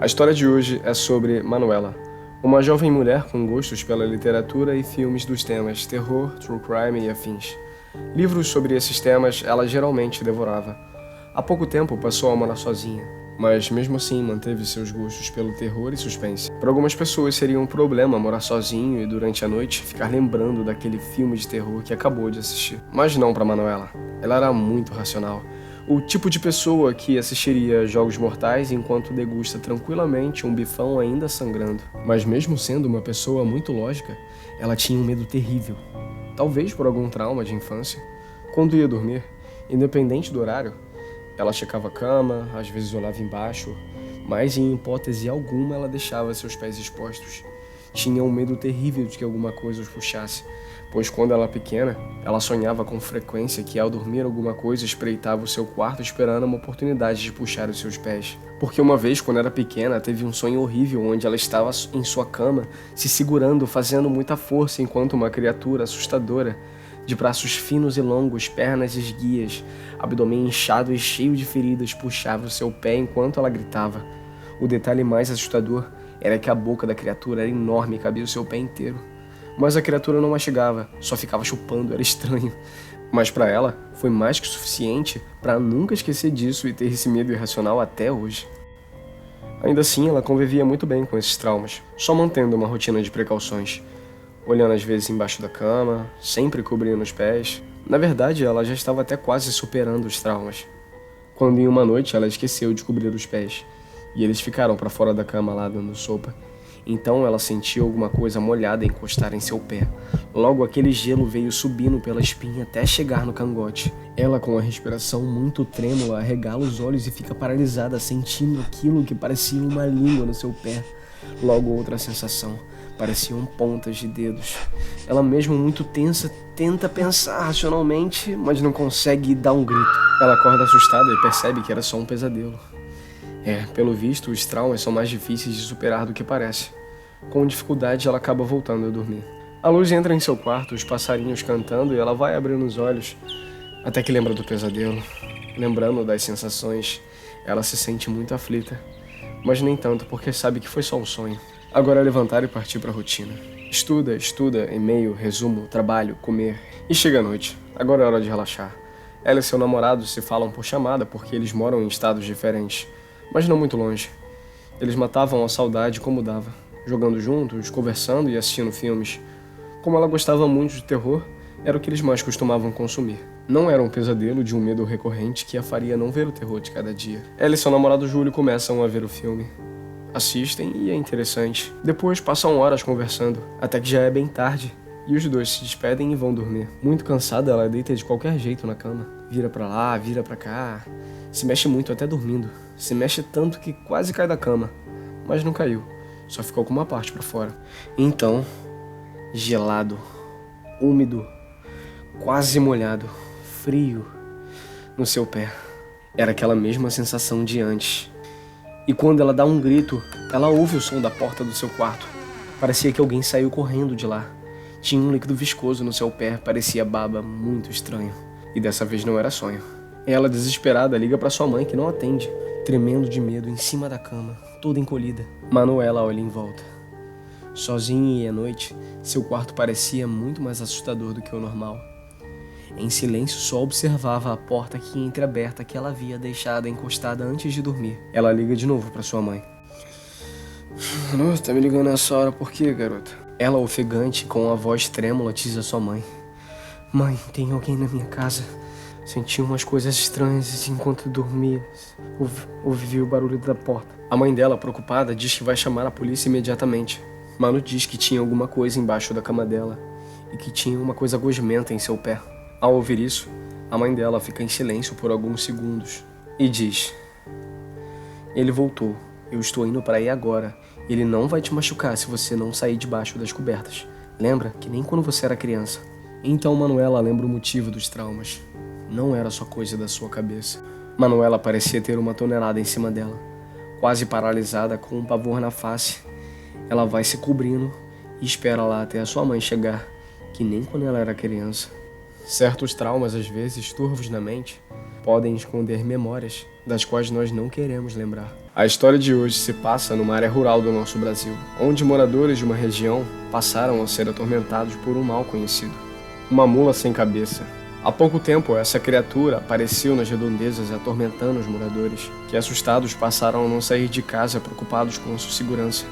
A história de hoje é sobre Manuela, uma jovem mulher com gostos pela literatura e filmes dos temas terror, true crime e afins. Livros sobre esses temas ela geralmente devorava. Há pouco tempo passou a morar sozinha, mas mesmo assim manteve seus gostos pelo terror e suspense. Para algumas pessoas seria um problema morar sozinho e durante a noite ficar lembrando daquele filme de terror que acabou de assistir. Mas não para Manuela. Ela era muito racional. O tipo de pessoa que assistiria Jogos Mortais enquanto degusta tranquilamente um bifão ainda sangrando. Mas mesmo sendo uma pessoa muito lógica, ela tinha um medo terrível. Talvez por algum trauma de infância. Quando ia dormir, independente do horário, ela checava a cama, às vezes olhava embaixo, mas em hipótese alguma ela deixava seus pés expostos. Tinha um medo terrível de que alguma coisa os puxasse, pois quando ela era pequena, ela sonhava com frequência que ao dormir alguma coisa espreitava o seu quarto esperando uma oportunidade de puxar os seus pés. Porque uma vez, quando era pequena, teve um sonho horrível onde ela estava em sua cama, se segurando, fazendo muita força enquanto uma criatura assustadora, de braços finos e longos, pernas esguias, abdômen inchado e cheio de feridas, puxava o seu pé enquanto ela gritava. O detalhe mais assustador era que a boca da criatura era enorme e cabia o seu pé inteiro. Mas a criatura não mastigava, só ficava chupando, era estranho. Mas para ela, foi mais que suficiente para nunca esquecer disso e ter esse medo irracional até hoje. Ainda assim, ela convivia muito bem com esses traumas, só mantendo uma rotina de precauções. Olhando às vezes embaixo da cama, sempre cobrindo os pés. Na verdade, ela já estava até quase superando os traumas. Quando em uma noite ela esqueceu de cobrir os pés, e eles ficaram para fora da cama lá dando sopa. Então ela sentiu alguma coisa molhada encostar em seu pé. Logo aquele gelo veio subindo pela espinha até chegar no cangote. Ela, com a respiração muito trêmula, arregala os olhos e fica paralisada, sentindo aquilo que parecia uma língua no seu pé. Logo outra sensação. Pareciam pontas de dedos. Ela mesmo muito tensa tenta pensar racionalmente, mas não consegue dar um grito. Ela acorda assustada e percebe que era só um pesadelo. Pelo visto, os traumas são mais difíceis de superar do que parece. Com dificuldade, ela acaba voltando a dormir. A luz entra em seu quarto, os passarinhos cantando e ela vai abrindo os olhos, até que lembra do pesadelo. Lembrando das sensações, ela se sente muito aflita, mas nem tanto porque sabe que foi só um sonho. Agora é levantar e partir para a rotina. Estuda, e-mail, resumo, trabalho, comer. E chega a noite. Agora é hora de relaxar. Ela e seu namorado se falam por chamada porque eles moram em estados diferentes, mas não muito longe. Eles matavam a saudade como dava, jogando juntos, conversando e assistindo filmes. Como ela gostava muito de terror, era o que eles mais costumavam consumir. Não era um pesadelo de um medo recorrente que a faria não ver o terror de cada dia. Ela e seu namorado Júlio começam a ver o filme. Assistem e é interessante. Depois passam horas conversando, até que já é bem tarde, e os dois se despedem e vão dormir. Muito cansada, ela deita de qualquer jeito na cama. Vira pra lá, vira pra cá. Se mexe muito até dormindo. Se mexe tanto que quase cai da cama. Mas não caiu, só ficou com uma parte pra fora. Então, gelado, úmido, quase molhado, frio, no seu pé. Era aquela mesma sensação de antes. E quando ela dá um grito, ela ouve o som da porta do seu quarto. Parecia que alguém saiu correndo de lá. Tinha um líquido viscoso no seu pé, parecia baba, muito estranho. E dessa vez não era sonho. Ela, desesperada, liga para sua mãe que não atende, tremendo de medo em cima da cama, toda encolhida. Manuela olha em volta. Sozinha e à noite, seu quarto parecia muito mais assustador do que o normal. Em silêncio, só observava a porta que entreaberta que ela havia deixado encostada antes de dormir. Ela liga de novo para sua mãe. Tá me ligando nessa hora por quê, garota? Ela, ofegante, com a voz trêmula, diz a sua mãe. Mãe, tem alguém na minha casa. Senti umas coisas estranhas enquanto dormia. Ouvi o barulho da porta. A mãe dela, preocupada, diz que vai chamar a polícia imediatamente. Manu diz que tinha alguma coisa embaixo da cama dela e que tinha uma coisa gosmenta em seu pé. Ao ouvir isso, a mãe dela fica em silêncio por alguns segundos e diz: Ele voltou. Eu estou indo para aí agora. Ele não vai te machucar se você não sair debaixo das cobertas. Lembra que nem quando você era criança. Então Manuela lembra o motivo dos traumas. Não era só coisa da sua cabeça. Manuela parecia ter uma tonelada em cima dela. Quase paralisada, com um pavor na face. Ela vai se cobrindo e espera lá até a sua mãe chegar, que nem quando ela era criança. Certos traumas, às vezes turvos na mente, podem esconder memórias das quais nós não queremos lembrar. A história de hoje se passa numa área rural do nosso Brasil, onde moradores de uma região passaram a ser atormentados por um mal conhecido, uma mula sem cabeça. Há pouco tempo, essa criatura apareceu nas redondezas atormentando os moradores, que assustados passaram a não sair de casa preocupados com sua segurança,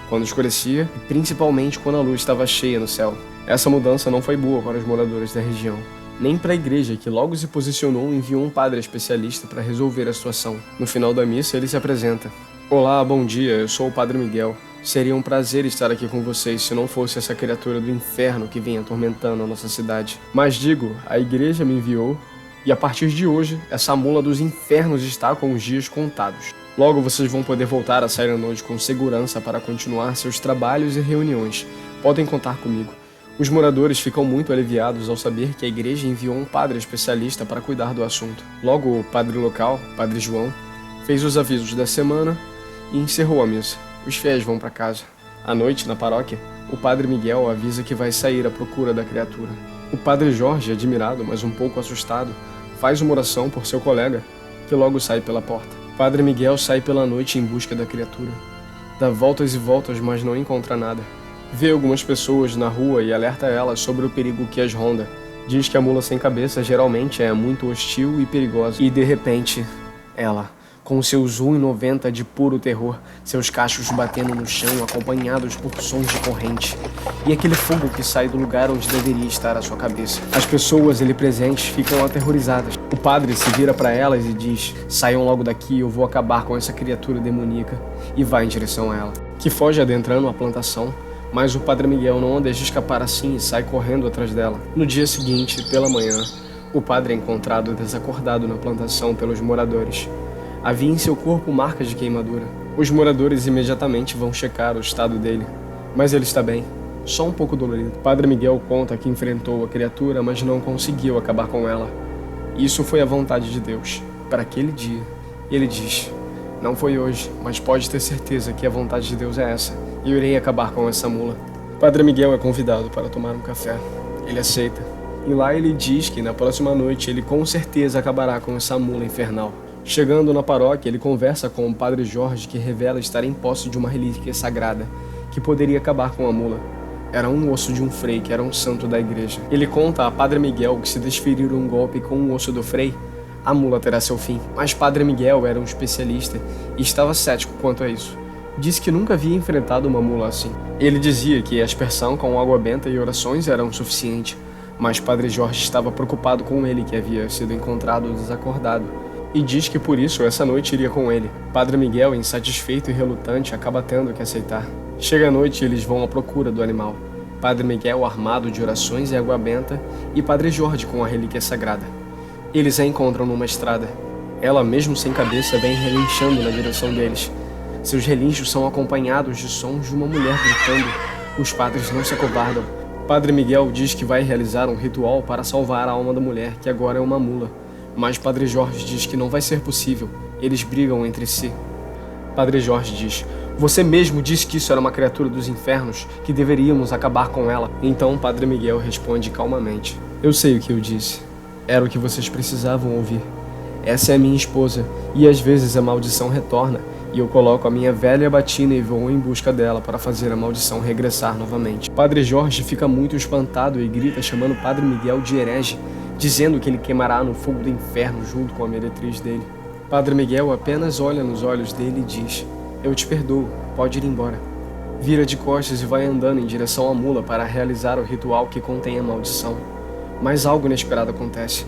quando escurecia e principalmente quando a luz estava cheia no céu. Essa mudança não foi boa para os moradores da região, nem para a igreja, que logo se posicionou e enviou um padre especialista para resolver a situação. No final da missa, ele se apresenta. Olá, bom dia, eu sou o Padre Miguel. Seria um prazer estar aqui com vocês se não fosse essa criatura do inferno que vem atormentando a nossa cidade. Mas digo, a igreja me enviou e a partir de hoje, essa mula dos infernos está com os dias contados. Logo vocês vão poder voltar a sair à noite com segurança para continuar seus trabalhos e reuniões. Podem contar comigo. Os moradores ficam muito aliviados ao saber que a igreja enviou um padre especialista para cuidar do assunto. Logo, o padre local, Padre João, fez os avisos da semana e encerrou a missa. Os fiéis vão para casa. À noite, na paróquia, o Padre Miguel avisa que vai sair à procura da criatura. O Padre Jorge, admirado, mas um pouco assustado, faz uma oração por seu colega, que logo sai pela porta. Padre Miguel sai pela noite em busca da criatura. Dá voltas e voltas, mas não encontra nada. Vê algumas pessoas na rua e alerta elas sobre o perigo que as ronda. Diz que a mula sem cabeça geralmente é muito hostil e perigosa. E de repente, ela, com seus 1,90 de puro terror, seus cachos batendo no chão acompanhados por sons de corrente, e aquele fogo que sai do lugar onde deveria estar a sua cabeça. As pessoas ali presentes ficam aterrorizadas. O padre se vira para elas e diz: saiam logo daqui, eu vou acabar com essa criatura demoníaca, e vai em direção a ela, que foge adentrando a plantação. Mas o Padre Miguel não a deixa escapar assim e sai correndo atrás dela. No dia seguinte, pela manhã, o padre é encontrado desacordado na plantação pelos moradores. Havia em seu corpo marcas de queimadura. Os moradores imediatamente vão checar o estado dele, mas ele está bem, só um pouco dolorido. Padre Miguel conta que enfrentou a criatura, mas não conseguiu acabar com ela. Isso foi a vontade de Deus, para aquele dia. Ele diz: não foi hoje, mas pode ter certeza que a vontade de Deus é essa. Eu irei acabar com essa mula. Padre Miguel é convidado para tomar um café. Ele aceita. E lá ele diz que na próxima noite ele com certeza acabará com essa mula infernal. Chegando na paróquia, ele conversa com o Padre Jorge, que revela estar em posse de uma relíquia sagrada, que poderia acabar com a mula. Era um osso de um frei, que era um santo da igreja. Ele conta a Padre Miguel que se desferir um golpe com o osso do frei, a mula terá seu fim. Mas Padre Miguel era um especialista e estava cético quanto a isso. Disse que nunca havia enfrentado uma mula assim. Ele dizia que a aspersão com água benta e orações eram suficientes, mas Padre Jorge estava preocupado com ele, que havia sido encontrado desacordado, e diz que por isso essa noite iria com ele. Padre Miguel, insatisfeito e relutante, acaba tendo que aceitar. Chega a noite e eles vão à procura do animal. Padre Miguel armado de orações e água benta e Padre Jorge com a relíquia sagrada. Eles a encontram numa estrada. Ela, mesmo sem cabeça, vem relinchando na direção deles. Seus relinchos são acompanhados de sons de uma mulher gritando. Os padres não se acovardam. Padre Miguel diz que vai realizar um ritual para salvar a alma da mulher, que agora é uma mula. Mas Padre Jorge diz que não vai ser possível. Eles brigam entre si. Padre Jorge diz: você mesmo disse que isso era uma criatura dos infernos, que deveríamos acabar com ela. Então Padre Miguel responde calmamente: eu sei o que eu disse. Era o que vocês precisavam ouvir. Essa é minha esposa, e às vezes a maldição retorna, e eu coloco a minha velha batina e vou em busca dela para fazer a maldição regressar novamente. Padre Jorge fica muito espantado e grita chamando Padre Miguel de herege, dizendo que ele queimará no fogo do inferno junto com a meretriz dele. Padre Miguel apenas olha nos olhos dele e diz: eu te perdoo, pode ir embora. Vira de costas e vai andando em direção à mula para realizar o ritual que contém a maldição. Mas algo inesperado acontece.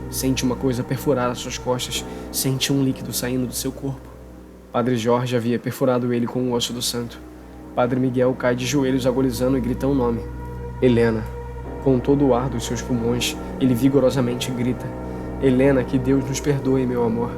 Sente uma coisa perfurar as suas costas, sente um líquido saindo do seu corpo. Padre Jorge havia perfurado ele com o osso do santo. Padre Miguel cai de joelhos agonizando e grita um nome: Helena. Com todo o ar dos seus pulmões, ele vigorosamente grita: Helena, que Deus nos perdoe, meu amor.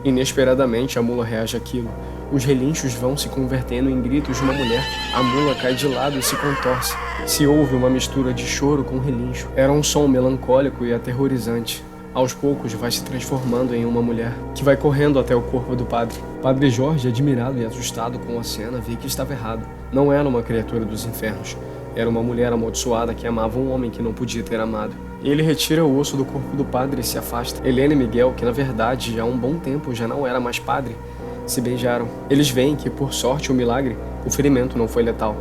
Inesperadamente, a mula reage àquilo. Os relinchos vão se convertendo em gritos de uma mulher. A mula cai de lado e se contorce. Se ouve uma mistura de choro com relincho. Era um som melancólico e aterrorizante. Aos poucos vai se transformando em uma mulher, que vai correndo até o corpo do padre. Padre Jorge, admirado e assustado com a cena, vê que estava errado. Não era uma criatura dos infernos. Era uma mulher amaldiçoada que amava um homem que não podia ter amado. Ele retira o osso do corpo do padre e se afasta. Helena e Miguel, que na verdade já há um bom tempo já não era mais padre, se beijaram. Eles veem que, por sorte ou milagre, o ferimento não foi letal.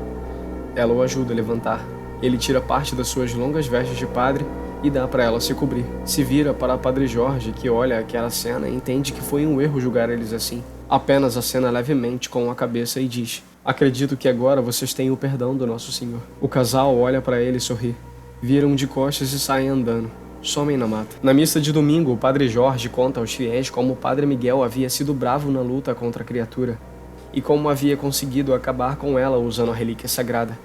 Ela o ajuda a levantar. Ele tira parte das suas longas vestes de padre e dá para ela se cobrir. Se vira para Padre Jorge, que olha aquela cena e entende que foi um erro julgar eles assim. Apenas acena levemente com a cabeça e diz: "Acredito que agora vocês têm o perdão do Nosso Senhor." O casal olha para ele e sorri. Viram de costas e saem andando. Somem na mata. Na missa de domingo, o Padre Jorge conta aos fiéis como o Padre Miguel havia sido bravo na luta contra a criatura e como havia conseguido acabar com ela usando a relíquia sagrada.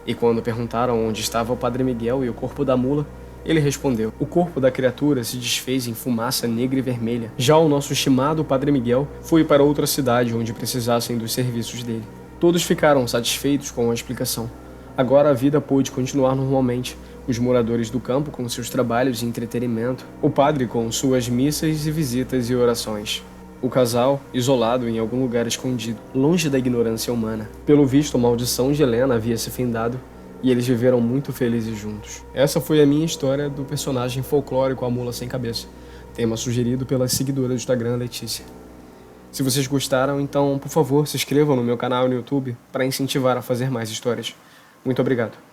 E quando perguntaram onde estava o Padre Miguel e o corpo da mula, ele respondeu: "O corpo da criatura se desfez em fumaça negra e vermelha. Já o nosso estimado Padre Miguel foi para outra cidade onde precisassem dos serviços dele." Todos ficaram satisfeitos com a explicação. Agora a vida pôde continuar normalmente. Os moradores do campo com seus trabalhos e entretenimento. O padre com suas missas e visitas e orações. O casal, isolado em algum lugar escondido, longe da ignorância humana. Pelo visto, a maldição de Helena havia se findado e eles viveram muito felizes juntos. Essa foi a minha história do personagem folclórico A Mula Sem Cabeça, tema sugerido pela seguidora do Instagram, Letícia. Se vocês gostaram, então, por favor, se inscrevam no meu canal no YouTube para incentivar a fazer mais histórias. Muito obrigado.